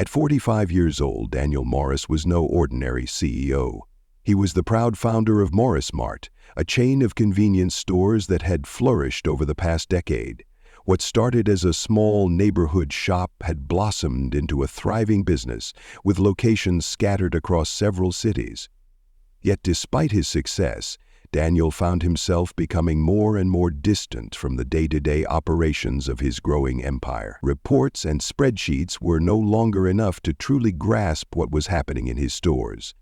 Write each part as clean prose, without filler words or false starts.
At 45 years old, Daniel Morris was no ordinary CEO. He was the proud founder of Morris Mart, a chain of convenience stores that had flourished over the past decade. What started as a small neighborhood shop had blossomed into a thriving business, with locations scattered across several cities. Yet despite his success, Daniel found himself becoming more and more distant from the day-to-day operations of his growing empire. Reports and spreadsheets were no longer enough to truly grasp what was happening in his stores.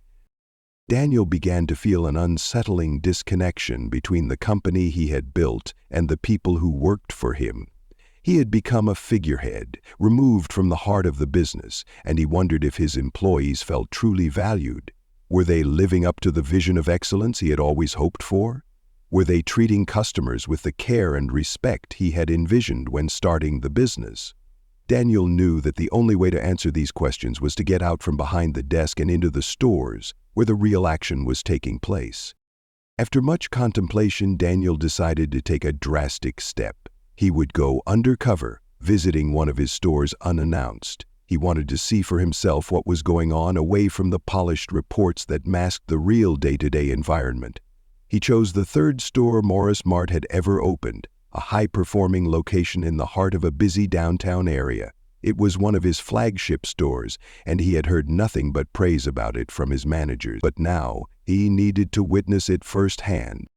Daniel began to feel an unsettling disconnection between the company he had built and the people who worked for him. He had become a figurehead, removed from the heart of the business, and he wondered if his employees felt truly valued. Were they living up to the vision of excellence he had always hoped for? Were they treating customers with the care and respect he had envisioned when starting the business? Daniel knew that the only way to answer these questions was to get out from behind the desk and into the stores, where the real action was taking place. After much contemplation, Daniel decided to take a drastic step. He would go undercover, visiting one of his stores unannounced. He wanted to see for himself what was going on away from the polished reports that masked the real day-to-day environment. He chose the third store Morris Mart had ever opened, a high-performing location in the heart of a busy downtown area. It was one of his flagship stores, and he had heard nothing but praise about it from his managers. But now, he needed to witness it firsthand.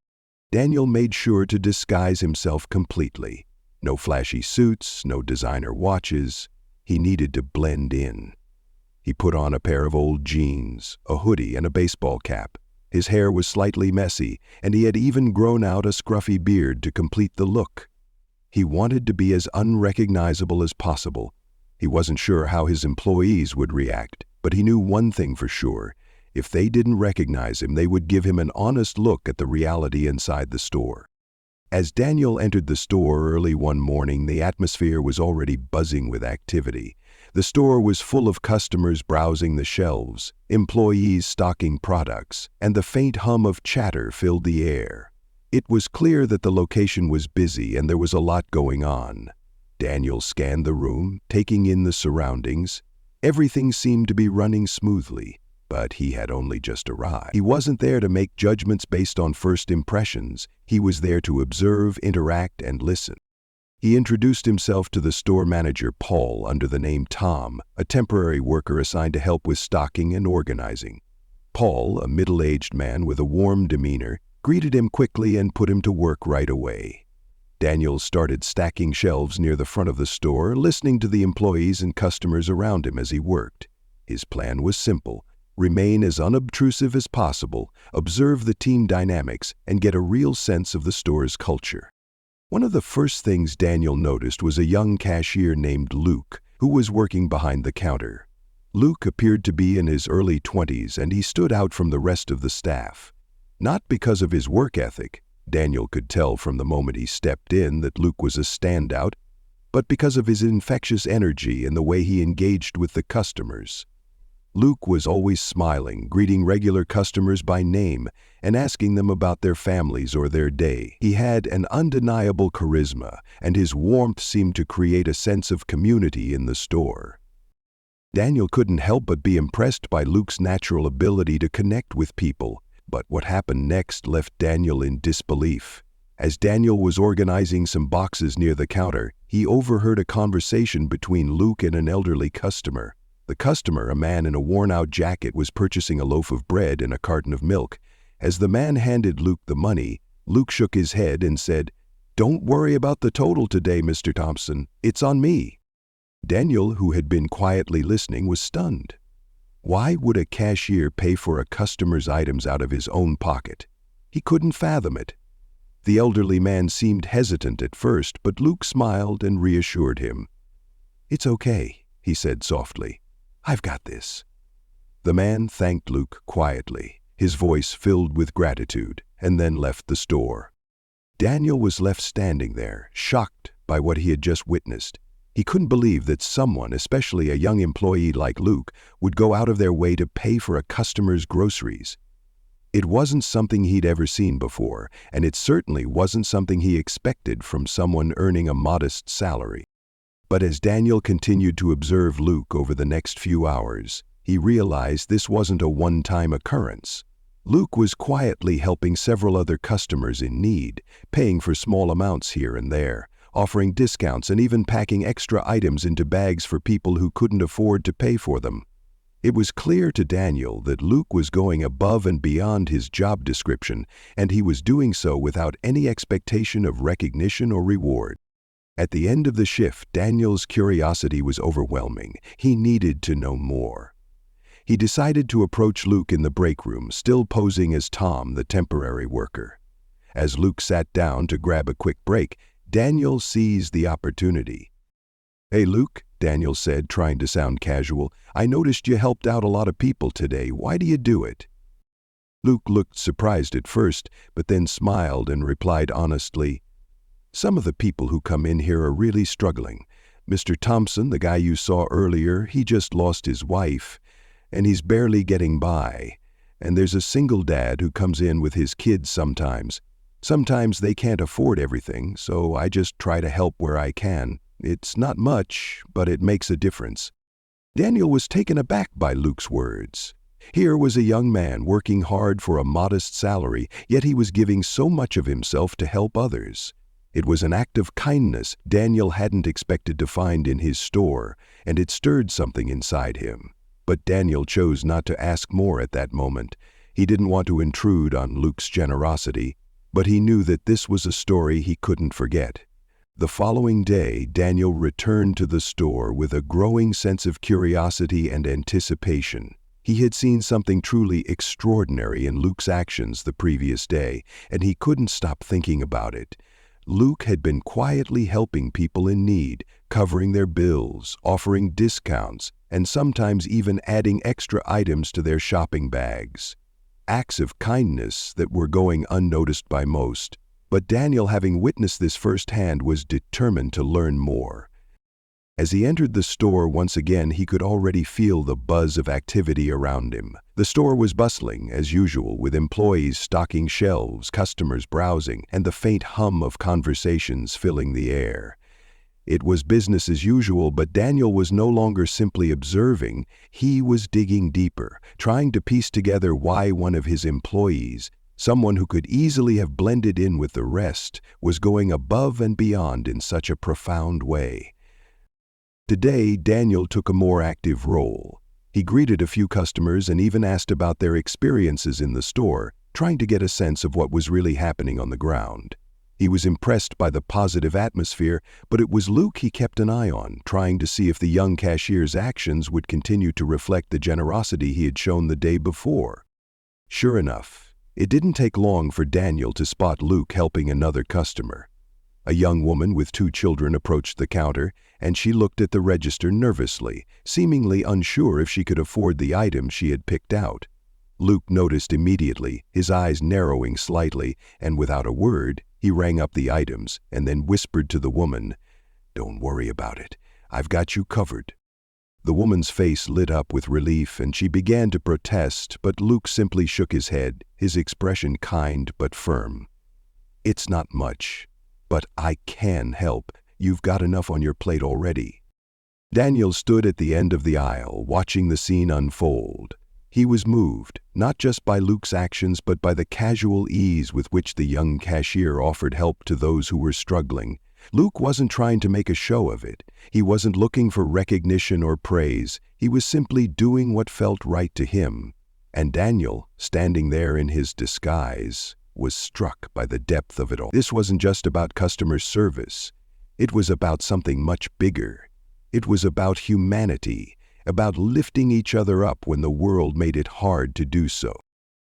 Daniel made sure to disguise himself completely. No flashy suits, no designer watches. He needed to blend in. He put on a pair of old jeans, a hoodie, and a baseball cap. His hair was slightly messy, and he had even grown out a scruffy beard to complete the look. He wanted to be as unrecognizable as possible. He wasn't sure how his employees would react, but he knew one thing for sure. If they didn't recognize him, they would give him an honest look at the reality inside the store. As Daniel entered the store early one morning, the atmosphere was already buzzing with activity. The store was full of customers browsing the shelves, employees stocking products, and the faint hum of chatter filled the air. It was clear that the location was busy and there was a lot going on. Daniel scanned the room, taking in the surroundings. Everything seemed to be running smoothly. But he had only just arrived. He wasn't there to make judgments based on first impressions. He was there to observe, interact, and listen. He introduced himself to the store manager, Paul, under the name Tom, a temporary worker assigned to help with stocking and organizing. Paul, a middle-aged man with a warm demeanor, greeted him quickly and put him to work right away. Daniel started stacking shelves near the front of the store, listening to the employees and customers around him as he worked. His plan was simple. Remain as unobtrusive as possible, observe the team dynamics, and get a real sense of the store's culture. One of the first things Daniel noticed was a young cashier named Luke, who was working behind the counter. Luke appeared to be in his early 20s, and he stood out from the rest of the staff. Not because of his work ethic. Daniel could tell from the moment he stepped in that Luke was a standout, but because of his infectious energy and the way he engaged with the customers. Luke was always smiling, greeting regular customers by name and asking them about their families or their day. He had an undeniable charisma, and his warmth seemed to create a sense of community in the store. Daniel couldn't help but be impressed by Luke's natural ability to connect with people, but what happened next left Daniel in disbelief. As Daniel was organizing some boxes near the counter, he overheard a conversation between Luke and an elderly customer. The customer, a man in a worn-out jacket, was purchasing a loaf of bread and a carton of milk. As the man handed Luke the money, Luke shook his head and said, "Don't worry about the total today, Mr. Thompson. It's on me." Daniel, who had been quietly listening, was stunned. Why would a cashier pay for a customer's items out of his own pocket? He couldn't fathom it. The elderly man seemed hesitant at first, but Luke smiled and reassured him. "It's okay," he said softly. "I've got this." The man thanked Luke quietly, his voice filled with gratitude, and then left the store. Daniel was left standing there, shocked by what he had just witnessed. He couldn't believe that someone, especially a young employee like Luke, would go out of their way to pay for a customer's groceries. It wasn't something he'd ever seen before, and it certainly wasn't something he expected from someone earning a modest salary. But as Daniel continued to observe Luke over the next few hours, he realized this wasn't a one-time occurrence. Luke was quietly helping several other customers in need, paying for small amounts here and there, offering discounts and even packing extra items into bags for people who couldn't afford to pay for them. It was clear to Daniel that Luke was going above and beyond his job description, and he was doing so without any expectation of recognition or reward. At the end of the shift, Daniel's curiosity was overwhelming. He needed to know more. He decided to approach Luke in the break room, still posing as Tom, the temporary worker. As Luke sat down to grab a quick break, Daniel seized the opportunity. "Hey, Luke," Daniel said, trying to sound casual, "I noticed you helped out a lot of people today. Why do you do it?" Luke looked surprised at first, but then smiled and replied honestly, "Some of the people who come in here are really struggling. Mr. Thompson, the guy you saw earlier, he just lost his wife, and he's barely getting by. And there's a single dad who comes in with his kids sometimes. Sometimes they can't afford everything, so I just try to help where I can. It's not much, but it makes a difference." Daniel was taken aback by Luke's words. Here was a young man working hard for a modest salary, yet he was giving so much of himself to help others. It was an act of kindness Daniel hadn't expected to find in his store, and it stirred something inside him. But Daniel chose not to ask more at that moment. He didn't want to intrude on Luke's generosity, but he knew that this was a story he couldn't forget. The following day, Daniel returned to the store with a growing sense of curiosity and anticipation. He had seen something truly extraordinary in Luke's actions the previous day, and he couldn't stop thinking about it. Luke had been quietly helping people in need, covering their bills, offering discounts, and sometimes even adding extra items to their shopping bags. Acts of kindness that were going unnoticed by most. But Daniel, having witnessed this firsthand, was determined to learn more. As he entered the store once again, he could already feel the buzz of activity around him. The store was bustling, as usual, with employees stocking shelves, customers browsing, and the faint hum of conversations filling the air. It was business as usual, but Daniel was no longer simply observing. He was digging deeper, trying to piece together why one of his employees, someone who could easily have blended in with the rest, was going above and beyond in such a profound way. Today, Daniel took a more active role. He greeted a few customers and even asked about their experiences in the store, trying to get a sense of what was really happening on the ground. He was impressed by the positive atmosphere, but it was Luke he kept an eye on, trying to see if the young cashier's actions would continue to reflect the generosity he had shown the day before. Sure enough, it didn't take long for Daniel to spot Luke helping another customer. A young woman with 2 children approached the counter, and she looked at the register nervously, seemingly unsure if she could afford the item she had picked out. Luke noticed immediately, his eyes narrowing slightly, and without a word, he rang up the items and then whispered to the woman, "Don't worry about it. I've got you covered." The woman's face lit up with relief, and she began to protest, but Luke simply shook his head, his expression kind but firm. "It's not much, but I can help. You've got enough on your plate already." Daniel stood at the end of the aisle, watching the scene unfold. He was moved, not just by Luke's actions, but by the casual ease with which the young cashier offered help to those who were struggling. Luke wasn't trying to make a show of it. He wasn't looking for recognition or praise. He was simply doing what felt right to him. And Daniel, standing there in his disguise, was struck by the depth of it all. This wasn't just about customer service. It was about something much bigger. It was about humanity, about lifting each other up when the world made it hard to do so.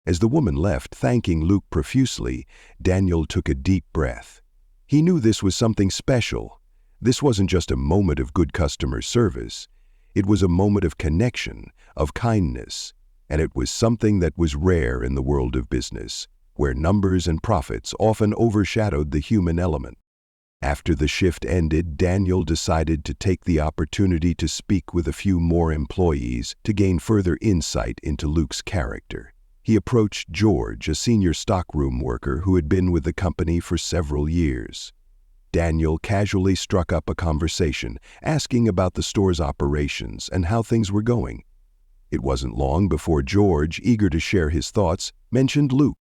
As the woman left, thanking Luke profusely, Daniel took a deep breath. He knew this was something special. This wasn't just a moment of good customer service. It was a moment of connection, of kindness, and it was something that was rare in the world of business, where numbers and profits often overshadowed the human element. After the shift ended, Daniel decided to take the opportunity to speak with a few more employees to gain further insight into Luke's character. He approached George, a senior stockroom worker who had been with the company for several years. Daniel casually struck up a conversation, asking about the store's operations and how things were going. It wasn't long before George, eager to share his thoughts, mentioned Luke.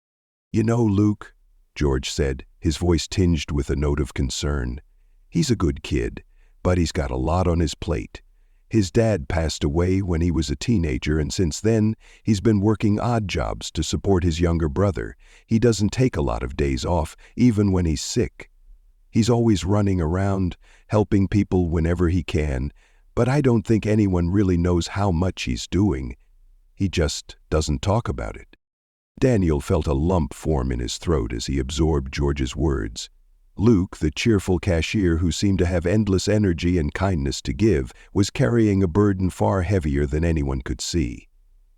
"You know, Luke," George said, his voice tinged with a note of concern. "He's a good kid, but he's got a lot on his plate. His dad passed away when he was a teenager, and since then, he's been working odd jobs to support his younger brother. He doesn't take a lot of days off, even when he's sick. He's always running around, helping people whenever he can, but I don't think anyone really knows how much he's doing. He just doesn't talk about it." Daniel felt a lump form in his throat as he absorbed George's words. Luke, the cheerful cashier who seemed to have endless energy and kindness to give, was carrying a burden far heavier than anyone could see.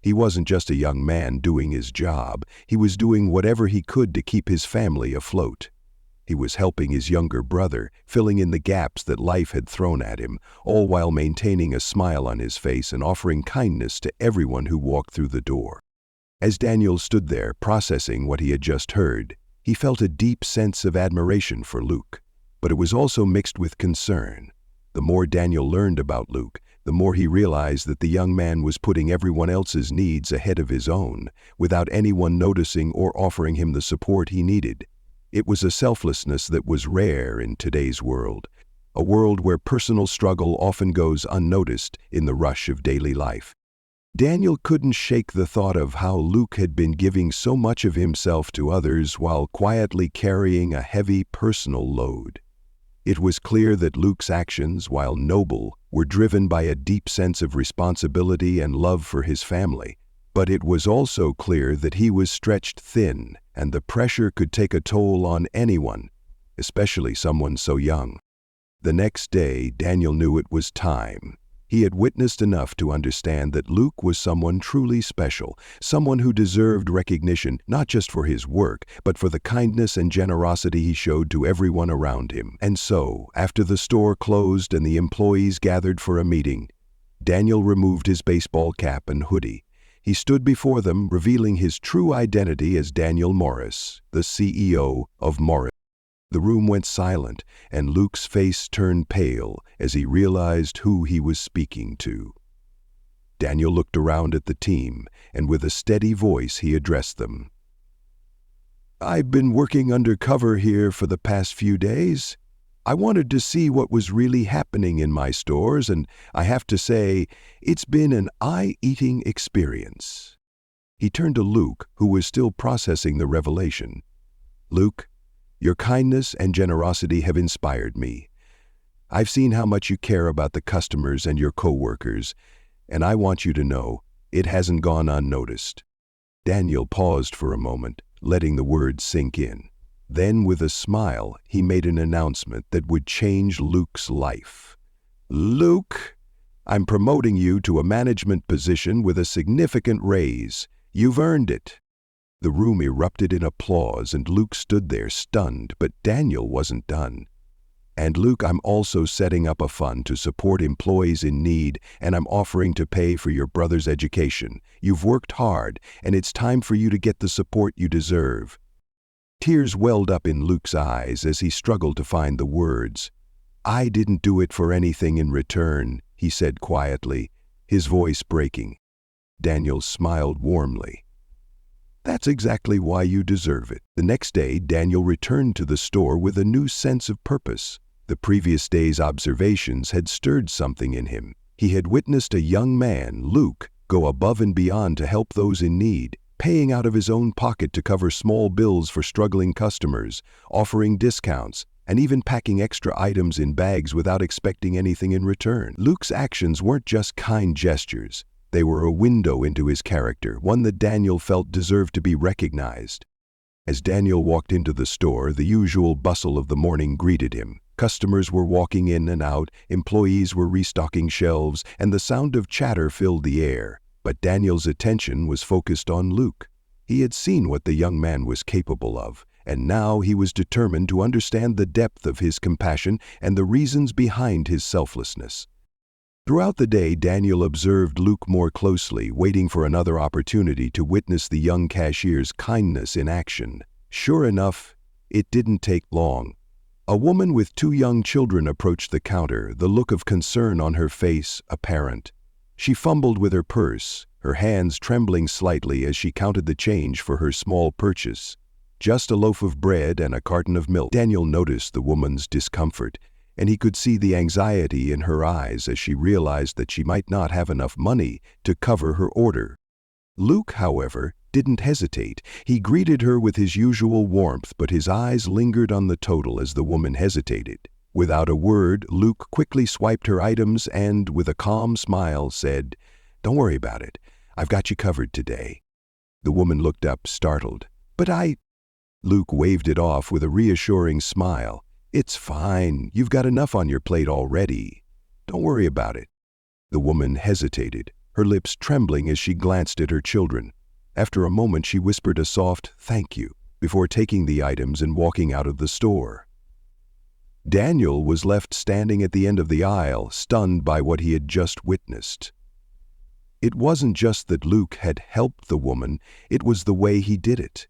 He wasn't just a young man doing his job, he was doing whatever he could to keep his family afloat. He was helping his younger brother, filling in the gaps that life had thrown at him, all while maintaining a smile on his face and offering kindness to everyone who walked through the door. As Daniel stood there processing what he had just heard, he felt a deep sense of admiration for Luke, but it was also mixed with concern. The more Daniel learned about Luke, the more he realized that the young man was putting everyone else's needs ahead of his own, without anyone noticing or offering him the support he needed. It was a selflessness that was rare in today's world, a world where personal struggle often goes unnoticed in the rush of daily life. Daniel couldn't shake the thought of how Luke had been giving so much of himself to others while quietly carrying a heavy personal load. It was clear that Luke's actions, while noble, were driven by a deep sense of responsibility and love for his family. But it was also clear that he was stretched thin, and the pressure could take a toll on anyone, especially someone so young. The next day, Daniel knew it was time. He had witnessed enough to understand that Luke was someone truly special, someone who deserved recognition not just for his work, but for the kindness and generosity he showed to everyone around him. And so, after the store closed and the employees gathered for a meeting, Daniel removed his baseball cap and hoodie. He stood before them, revealing his true identity as Daniel Morris, the CEO of Morris. The room went silent, and Luke's face turned pale as he realized who he was speaking to. Daniel looked around at the team, and with a steady voice he addressed them. "I've been working undercover here for the past few days. I wanted to see what was really happening in my stores, and I have to say, it's been an eye-eating experience." He turned to Luke, who was still processing the revelation. "Luke, your kindness and generosity have inspired me. I've seen how much you care about the customers and your co-workers, and I want you to know it hasn't gone unnoticed." Daniel paused for a moment, letting the words sink in. Then, with a smile, he made an announcement that would change Luke's life. "Luke, I'm promoting you to a management position with a significant raise. You've earned it." The room erupted in applause, and Luke stood there stunned, but Daniel wasn't done. "And Luke, I'm also setting up a fund to support employees in need, and I'm offering to pay for your brother's education. You've worked hard, and it's time for you to get the support you deserve." Tears welled up in Luke's eyes as he struggled to find the words. "I didn't do it for anything in return," he said quietly, his voice breaking. Daniel smiled warmly. "That's exactly why you deserve it." The next day, Daniel returned to the store with a new sense of purpose. The previous day's observations had stirred something in him. He had witnessed a young man, Luke, go above and beyond to help those in need, paying out of his own pocket to cover small bills for struggling customers, offering discounts, and even packing extra items in bags without expecting anything in return. Luke's actions weren't just kind gestures. They were a window into his character, one that Daniel felt deserved to be recognized. As Daniel walked into the store, the usual bustle of the morning greeted him. Customers were walking in and out, employees were restocking shelves, and the sound of chatter filled the air. But Daniel's attention was focused on Luke. He had seen what the young man was capable of, and now he was determined to understand the depth of his compassion and the reasons behind his selflessness. Throughout the day, Daniel observed Luke more closely, waiting for another opportunity to witness the young cashier's kindness in action. Sure enough, it didn't take long. A woman with two young children approached the counter, the look of concern on her face apparent. She fumbled with her purse, her hands trembling slightly as she counted the change for her small purchase. Just a loaf of bread and a carton of milk. Daniel noticed the woman's discomfort, and he could see the anxiety in her eyes as she realized that she might not have enough money to cover her order. Luke, however, didn't hesitate. He greeted her with his usual warmth, but his eyes lingered on the total as the woman hesitated. Without a word, Luke quickly swiped her items and, with a calm smile, said, "Don't worry about it. I've got you covered today." The woman looked up, startled. "But Luke waved it off with a reassuring smile. "It's fine. You've got enough on your plate already. Don't worry about it." The woman hesitated, her lips trembling as she glanced at her children. After a moment, she whispered a soft "thank you" before taking the items and walking out of the store. Daniel was left standing at the end of the aisle, stunned by what he had just witnessed. It wasn't just that Luke had helped the woman, it was the way he did it.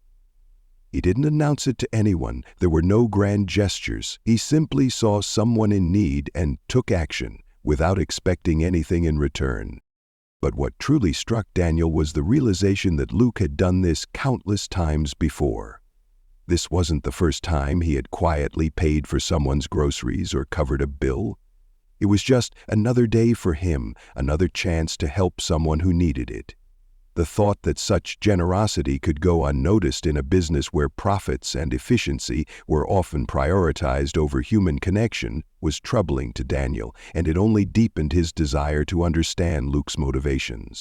He didn't announce it to anyone. There were no grand gestures. He simply saw someone in need and took action without expecting anything in return. But what truly struck Daniel was the realization that Luke had done this countless times before. This wasn't the first time he had quietly paid for someone's groceries or covered a bill. It was just another day for him, another chance to help someone who needed it. The thought that such generosity could go unnoticed in a business where profits and efficiency were often prioritized over human connection was troubling to Daniel, and it only deepened his desire to understand Luke's motivations.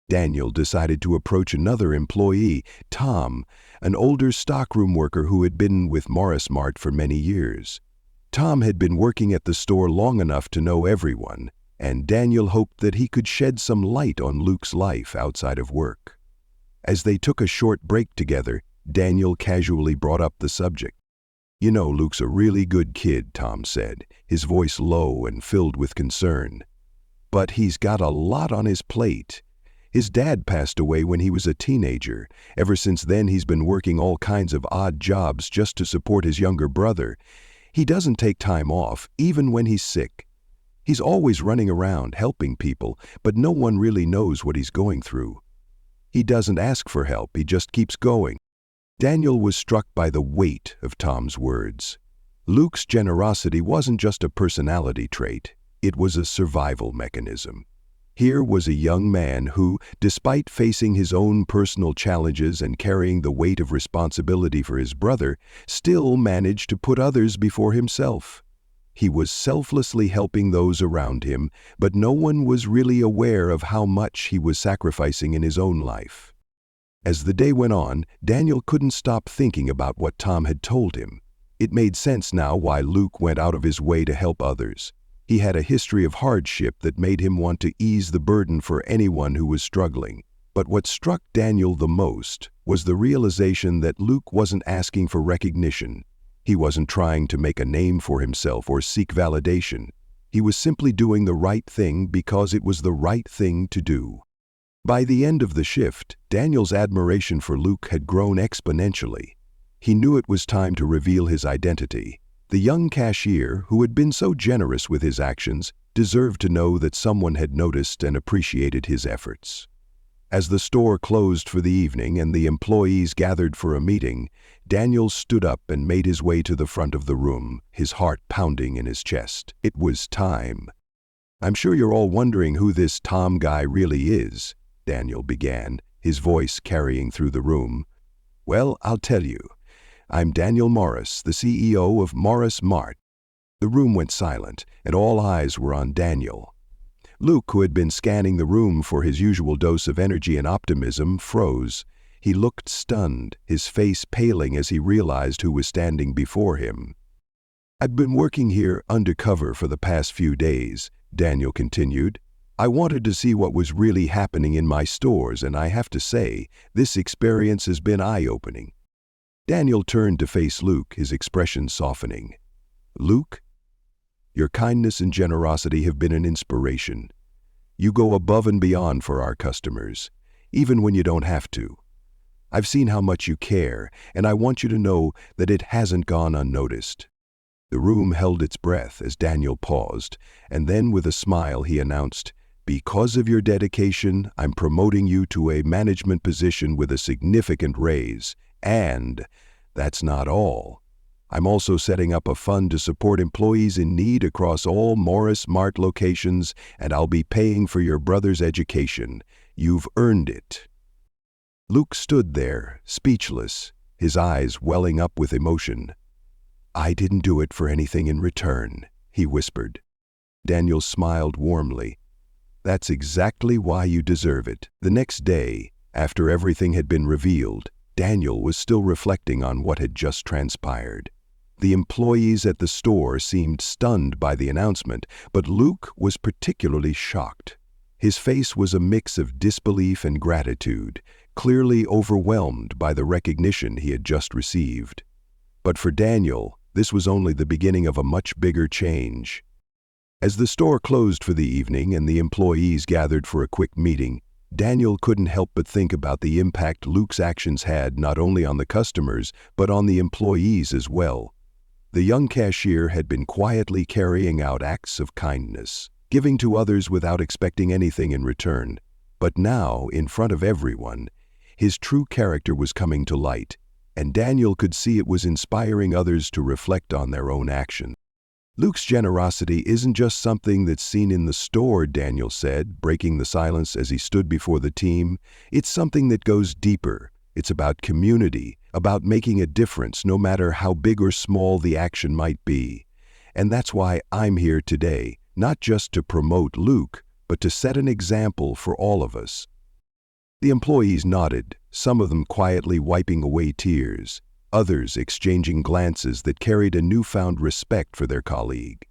Daniel decided to approach another employee, Tom, an older stockroom worker who had been with Morris Mart for many years. Tom had been working at the store long enough to know everyone, and Daniel hoped that he could shed some light on Luke's life outside of work. As they took a short break together, Daniel casually brought up the subject. "You know, Luke's a really good kid," Tom said, his voice low and filled with concern. "But he's got a lot on his plate. His dad passed away when he was a teenager. Ever since then, he's been working all kinds of odd jobs just to support his younger brother. He doesn't take time off, even when he's sick. He's always running around, helping people, but no one really knows what he's going through. He doesn't ask for help, he just keeps going." Daniel was struck by the weight of Tom's words. Luke's generosity wasn't just a personality trait, it was a survival mechanism. Here was a young man who, despite facing his own personal challenges and carrying the weight of responsibility for his brother, still managed to put others before himself. He was selflessly helping those around him, but no one was really aware of how much he was sacrificing in his own life. As the day went on, Daniel couldn't stop thinking about what Tom had told him. It made sense now why Luke went out of his way to help others. He had a history of hardship that made him want to ease the burden for anyone who was struggling. But what struck Daniel the most was the realization that Luke wasn't asking for recognition. He wasn't trying to make a name for himself or seek validation. He was simply doing the right thing because it was the right thing to do. By the end of the shift, Daniel's admiration for Luke had grown exponentially. He knew it was time to reveal his identity. The young cashier, who had been so generous with his actions, deserved to know that someone had noticed and appreciated his efforts. As the store closed for the evening and the employees gathered for a meeting, Daniel stood up and made his way to the front of the room, his heart pounding in his chest. It was time. "I'm sure you're all wondering who this Tom guy really is," Daniel began, his voice carrying through the room. "Well, I'll tell you. I'm Daniel Morris, the CEO of Morris Mart." The room went silent, and all eyes were on Daniel. Luke, who had been scanning the room for his usual dose of energy and optimism, froze. He looked stunned, his face paling as he realized who was standing before him. "I've been working here undercover for the past few days," Daniel continued. "I wanted to see what was really happening in my stores, and I have to say, this experience has been eye-opening." Daniel turned to face Luke, his expression softening. "Luke, your kindness and generosity have been an inspiration. You go above and beyond for our customers, even when you don't have to. I've seen how much you care, and I want you to know that it hasn't gone unnoticed." The room held its breath as Daniel paused, and then with a smile he announced, "Because of your dedication, I'm promoting you to a management position with a significant raise. And that's not all. I'm also setting up a fund to support employees in need across all Morris Mart locations, and I'll be paying for your brother's education. You've earned it." Luke stood there, speechless, his eyes welling up with emotion. "I didn't do it for anything in return," he whispered. Daniel smiled warmly. "That's exactly why you deserve it." The next day, after everything had been revealed, Daniel was still reflecting on what had just transpired. The employees at the store seemed stunned by the announcement, but Luke was particularly shocked. His face was a mix of disbelief and gratitude, clearly overwhelmed by the recognition he had just received. But for Daniel, this was only the beginning of a much bigger change. As the store closed for the evening and the employees gathered for a quick meeting, Daniel couldn't help but think about the impact Luke's actions had not only on the customers, but on the employees as well. The young cashier had been quietly carrying out acts of kindness, giving to others without expecting anything in return. But now, in front of everyone, his true character was coming to light, and Daniel could see it was inspiring others to reflect on their own actions. "Luke's generosity isn't just something that's seen in the store," Daniel said, breaking the silence as he stood before the team. "It's something that goes deeper. It's about community, about making a difference no matter how big or small the action might be. And that's why I'm here today, not just to promote Luke, but to set an example for all of us." The employees nodded, some of them quietly wiping away tears, others exchanging glances that carried a newfound respect for their colleague.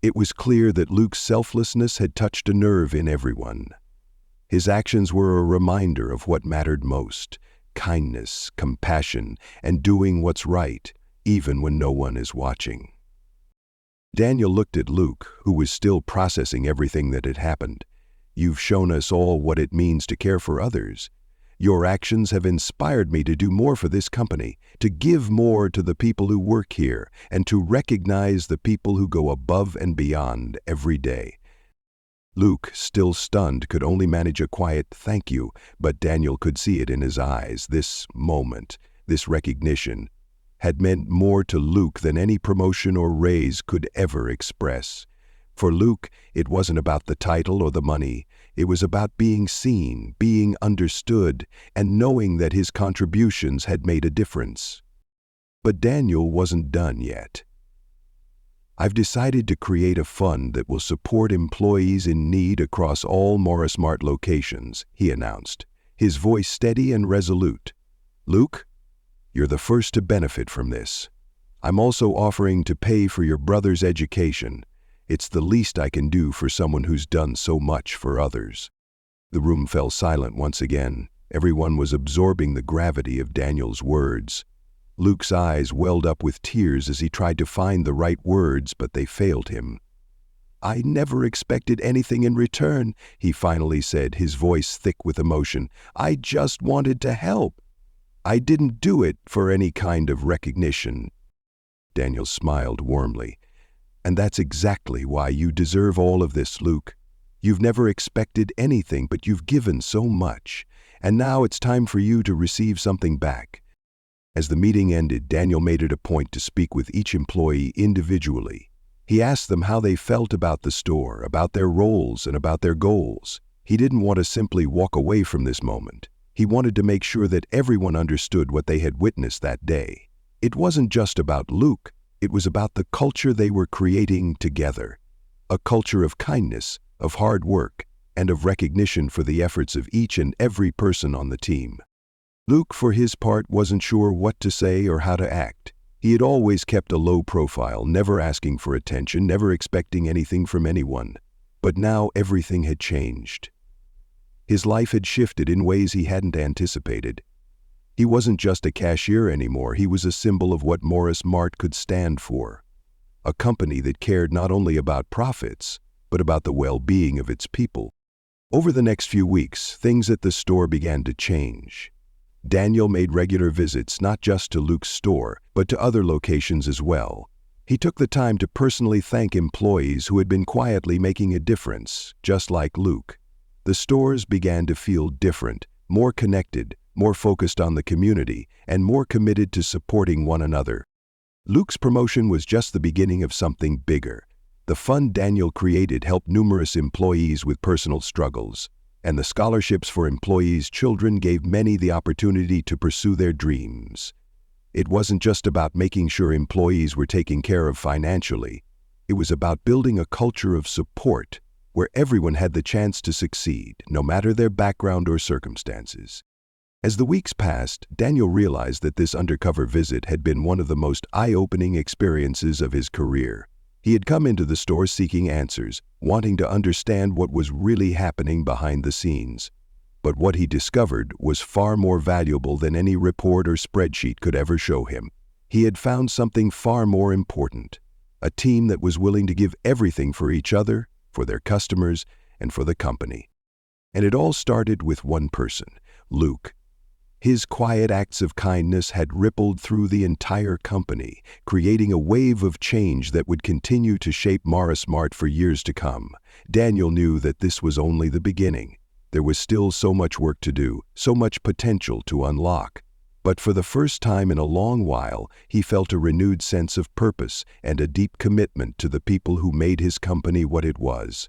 It was clear that Luke's selflessness had touched a nerve in everyone. His actions were a reminder of what mattered most: kindness, compassion, and doing what's right, even when no one is watching. Daniel looked at Luke, who was still processing everything that had happened. "You've shown us all what it means to care for others. Your actions have inspired me to do more for this company, to give more to the people who work here, and to recognize the people who go above and beyond every day." Luke, still stunned, could only manage a quiet "thank you," but Daniel could see it in his eyes. This moment, this recognition, had meant more to Luke than any promotion or raise could ever express. For Luke, it wasn't about the title or the money. It was about being seen, being understood, and knowing that his contributions had made a difference. But Daniel wasn't done yet. "I've decided to create a fund that will support employees in need across all Morris Mart locations," he announced, his voice steady and resolute. "Luke, you're the first to benefit from this. I'm also offering to pay for your brother's education. It's the least I can do for someone who's done so much for others." The room fell silent once again. Everyone was absorbing the gravity of Daniel's words. Luke's eyes welled up with tears as he tried to find the right words, but they failed him. "I never expected anything in return," he finally said, his voice thick with emotion. "I just wanted to help. I didn't do it for any kind of recognition." Daniel smiled warmly. "And that's exactly why you deserve all of this, Luke. You've never expected anything, but you've given so much. And now it's time for you to receive something back." As the meeting ended, Daniel made it a point to speak with each employee individually. He asked them how they felt about the store, about their roles, and about their goals. He didn't want to simply walk away from this moment. He wanted to make sure that everyone understood what they had witnessed that day. It wasn't just about Luke. It was about the culture they were creating together. A culture of kindness, of hard work, and of recognition for the efforts of each and every person on the team. Luke, for his part, wasn't sure what to say or how to act. He had always kept a low profile, never asking for attention, never expecting anything from anyone. But now everything had changed. His life had shifted in ways he hadn't anticipated. He wasn't just a cashier anymore. He was a symbol of what Morris Mart could stand for. A company that cared not only about profits, but about the well-being of its people. Over the next few weeks, things at the store began to change. Daniel made regular visits not just to Luke's store, but to other locations as well. He took the time to personally thank employees who had been quietly making a difference, just like Luke. The stores began to feel different, more connected, more focused on the community, and more committed to supporting one another. Luke's promotion was just the beginning of something bigger. The fund Daniel created helped numerous employees with personal struggles, and the scholarships for employees' children gave many the opportunity to pursue their dreams. It wasn't just about making sure employees were taken care of financially. It was about building a culture of support where everyone had the chance to succeed, no matter their background or circumstances. As the weeks passed, Daniel realized that this undercover visit had been one of the most eye-opening experiences of his career. He had come into the store seeking answers, wanting to understand what was really happening behind the scenes. But what he discovered was far more valuable than any report or spreadsheet could ever show him. He had found something far more important: a team that was willing to give everything for each other, for their customers, and for the company. And it all started with one person, Luke. His quiet acts of kindness had rippled through the entire company, creating a wave of change that would continue to shape Morris Mart for years to come. Daniel knew that this was only the beginning. There was still so much work to do, so much potential to unlock. But for the first time in a long while, he felt a renewed sense of purpose and a deep commitment to the people who made his company what it was.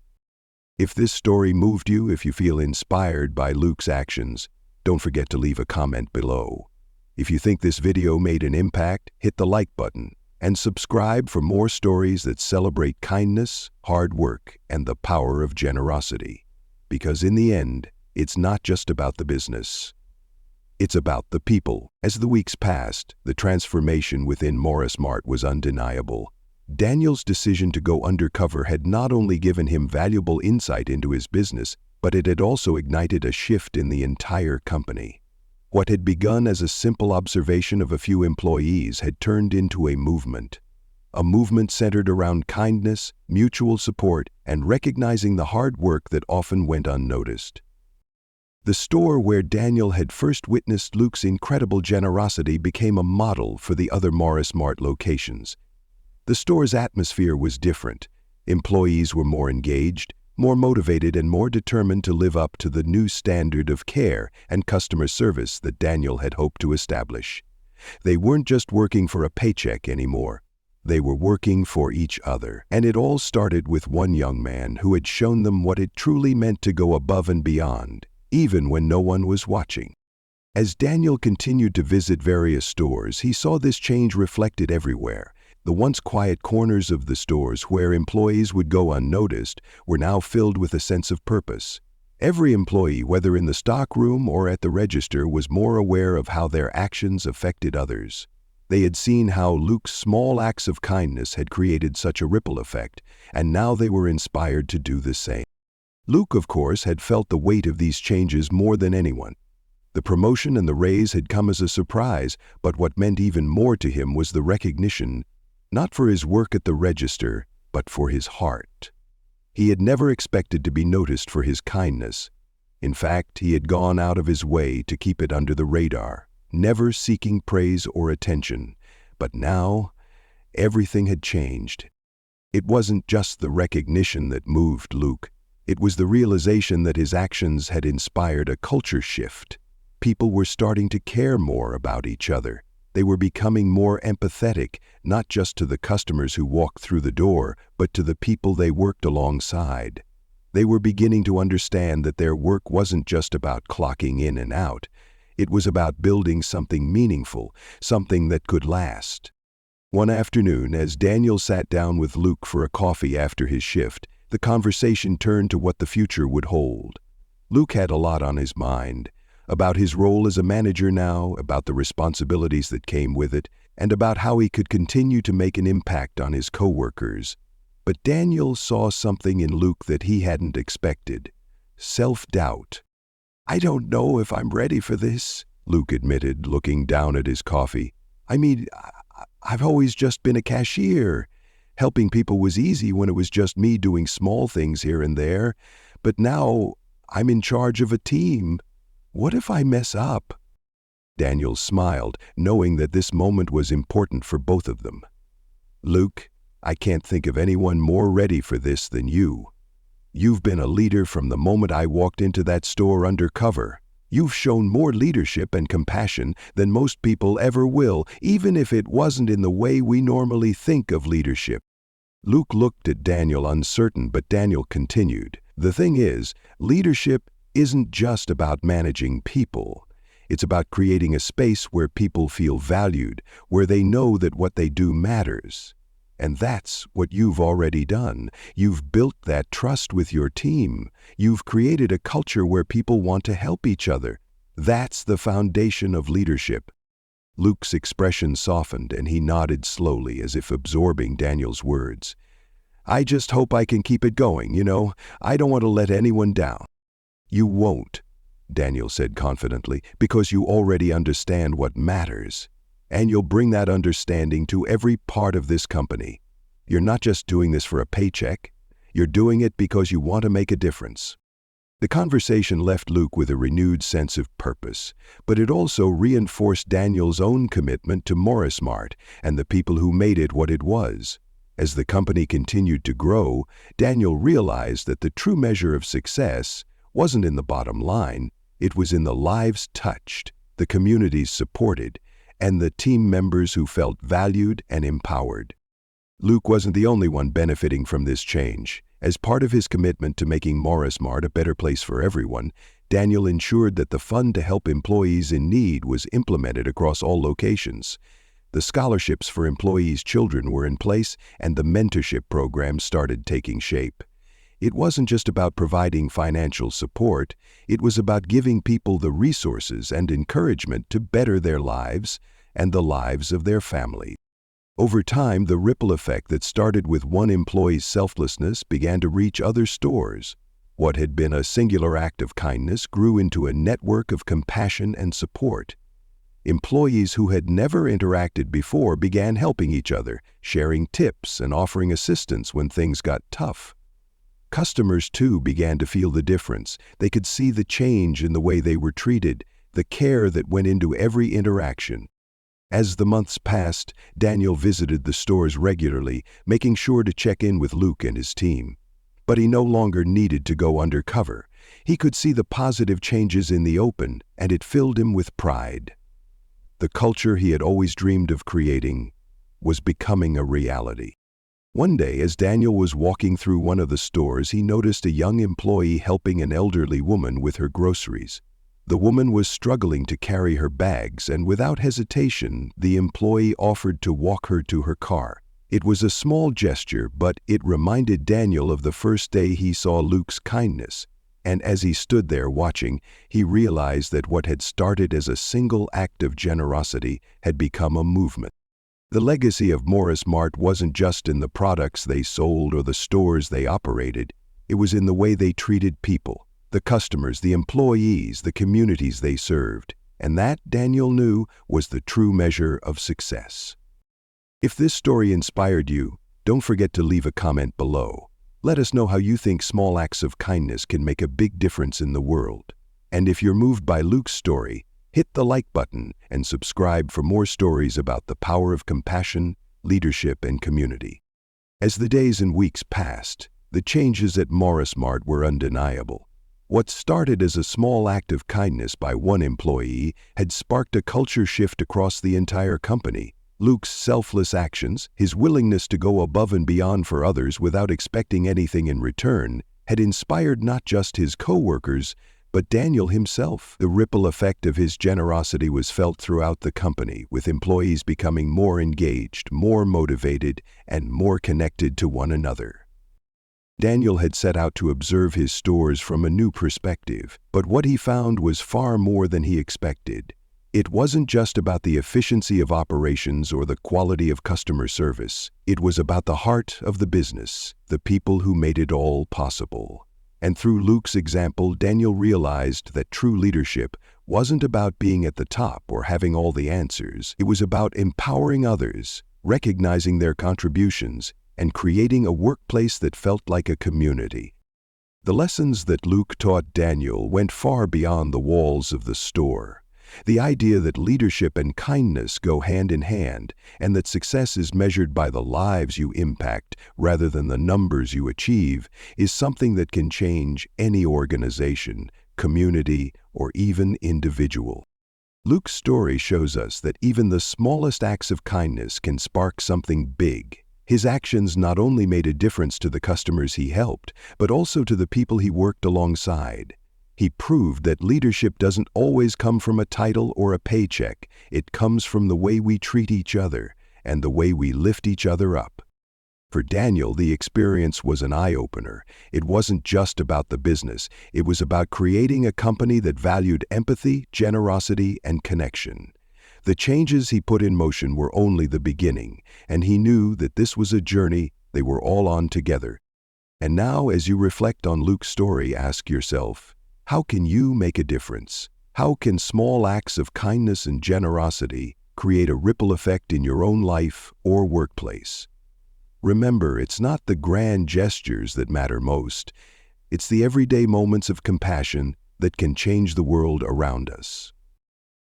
If this story moved you, if you feel inspired by Luke's actions, don't forget to leave a comment below. If you think this video made an impact, hit the like button and subscribe for more stories that celebrate kindness, hard work, and the power of generosity. Because in the end, it's not just about the business. It's about the people. As the weeks passed, the transformation within Morris Mart was undeniable. Daniel's decision to go undercover had not only given him valuable insight into his business, but it had also ignited a shift in the entire company. What had begun as a simple observation of a few employees had turned into a movement centered around kindness, mutual support, and recognizing the hard work that often went unnoticed. The store where Daniel had first witnessed Luke's incredible generosity became a model for the other Morris Mart locations. The store's atmosphere was different. Employees were more engaged, more motivated, and more determined to live up to the new standard of care and customer service that Daniel had hoped to establish. They weren't just working for a paycheck anymore. They were working for each other. And it all started with one young man who had shown them what it truly meant to go above and beyond, even when no one was watching. As Daniel continued to visit various stores, he saw this change reflected everywhere. The once quiet corners of the stores where employees would go unnoticed were now filled with a sense of purpose. Every employee, whether in the stock room or at the register, was more aware of how their actions affected others. They had seen how Luke's small acts of kindness had created such a ripple effect, and now they were inspired to do the same. Luke, of course, had felt the weight of these changes more than anyone. The promotion and the raise had come as a surprise, but what meant even more to him was the recognition, not for his work at the register, but for his heart. He had never expected to be noticed for his kindness. In fact, he had gone out of his way to keep it under the radar, never seeking praise or attention. But now, everything had changed. It wasn't just the recognition that moved Luke. It was the realization that his actions had inspired a culture shift. People were starting to care more about each other. They were becoming more empathetic, not just to the customers who walked through the door, but to the people they worked alongside. They were beginning to understand that their work wasn't just about clocking in and out. It was about building something meaningful, something that could last. One afternoon, as Daniel sat down with Luke for a coffee after his shift, the conversation turned to what the future would hold. Luke had a lot on his mind. About his role as a manager now, about the responsibilities that came with it, and about how he could continue to make an impact on his coworkers. But Daniel saw something in Luke that he hadn't expected: self-doubt. "I don't know if I'm ready for this," Luke admitted, looking down at his coffee. "I mean, I've always just been a cashier. Helping people was easy when it was just me doing small things here and there. But now I'm in charge of a team. What if I mess up?" Daniel smiled, knowing that this moment was important for both of them. "Luke, I can't think of anyone more ready for this than you. You've been a leader from the moment I walked into that store undercover. You've shown more leadership and compassion than most people ever will, even if it wasn't in the way we normally think of leadership." Luke looked at Daniel uncertain, but Daniel continued, "The thing is, leadership isn't just about managing people. It's about creating a space where people feel valued, where they know that what they do matters. And that's what you've already done. You've built that trust with your team. You've created a culture where people want to help each other. That's the foundation of leadership." Luke's expression softened and he nodded slowly as if absorbing Daniel's words. "I just hope I can keep it going, I don't want to let anyone down." "You won't," Daniel said confidently, "because you already understand what matters. And you'll bring that understanding to every part of this company. You're not just doing this for a paycheck. You're doing it because you want to make a difference." The conversation left Luke with a renewed sense of purpose, but it also reinforced Daniel's own commitment to Morris Mart and the people who made it what it was. As the company continued to grow, Daniel realized that the true measure of success wasn't in the bottom line. It was in the lives touched, the communities supported, and the team members who felt valued and empowered. Luke wasn't the only one benefiting from this change. As part of his commitment to making Morris Mart a better place for everyone, Daniel ensured that the fund to help employees in need was implemented across all locations. The scholarships for employees' children were in place, and the mentorship program started taking shape. It wasn't just about providing financial support, it was about giving people the resources and encouragement to better their lives and the lives of their family. Over time, the ripple effect that started with one employee's selflessness began to reach other stores. What had been a singular act of kindness grew into a network of compassion and support. Employees who had never interacted before began helping each other, sharing tips and offering assistance when things got tough. Customers, too, began to feel the difference. They could see the change in the way they were treated, the care that went into every interaction. As the months passed, Daniel visited the stores regularly, making sure to check in with Luke and his team. But he no longer needed to go undercover. He could see the positive changes in the open, and it filled him with pride. The culture he had always dreamed of creating was becoming a reality. One day, as Daniel was walking through one of the stores, he noticed a young employee helping an elderly woman with her groceries. The woman was struggling to carry her bags, and without hesitation, the employee offered to walk her to her car. It was a small gesture, but it reminded Daniel of the first day he saw Luke's kindness. And as he stood there watching, he realized that what had started as a single act of generosity had become a movement. The legacy of Morris Mart wasn't just in the products they sold or the stores they operated. It was in the way they treated people, the customers, the employees, the communities they served. And that, Daniel knew, was the true measure of success. If this story inspired you, don't forget to leave a comment below. Let us know how you think small acts of kindness can make a big difference in the world. And if you're moved by Luke's story, hit the like button and subscribe for more stories about the power of compassion, leadership, and community. As the days and weeks passed, the changes at Morris Mart were undeniable. What started as a small act of kindness by one employee had sparked a culture shift across the entire company. Luke's selfless actions, his willingness to go above and beyond for others without expecting anything in return, had inspired not just his co-workers, but Daniel himself. The ripple effect of his generosity was felt throughout the company, with employees becoming more engaged, more motivated, and more connected to one another. Daniel had set out to observe his stores from a new perspective, but what he found was far more than he expected. It wasn't just about the efficiency of operations or the quality of customer service. It was about the heart of the business, the people who made it all possible. And through Luke's example, Daniel realized that true leadership wasn't about being at the top or having all the answers. It was about empowering others, recognizing their contributions, and creating a workplace that felt like a community. The lessons that Luke taught Daniel went far beyond the walls of the store. The idea that leadership and kindness go hand in hand, and that success is measured by the lives you impact rather than the numbers you achieve, is something that can change any organization, community, or even individual. Luke's story shows us that even the smallest acts of kindness can spark something big. His actions not only made a difference to the customers he helped, but also to the people he worked alongside. He proved that leadership doesn't always come from a title or a paycheck. It comes from the way we treat each other and the way we lift each other up. For Daniel, the experience was an eye-opener. It wasn't just about the business. It was about creating a company that valued empathy, generosity, and connection. The changes he put in motion were only the beginning, and he knew that this was a journey they were all on together. And now, as you reflect on Luke's story, ask yourself, how can you make a difference? How can small acts of kindness and generosity create a ripple effect in your own life or workplace? Remember, it's not the grand gestures that matter most. It's the everyday moments of compassion that can change the world around us.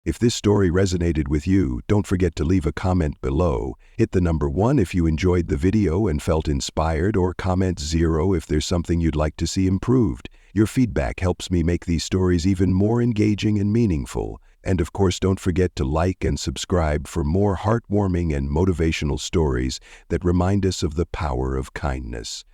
If this story resonated with you, don't forget to leave a comment below. Hit the number 1 if you enjoyed the video and felt inspired, or comment 0 if there's something you'd like to see improved. Your feedback helps me make these stories even more engaging and meaningful. And of course, don't forget to like and subscribe for more heartwarming and motivational stories that remind us of the power of kindness.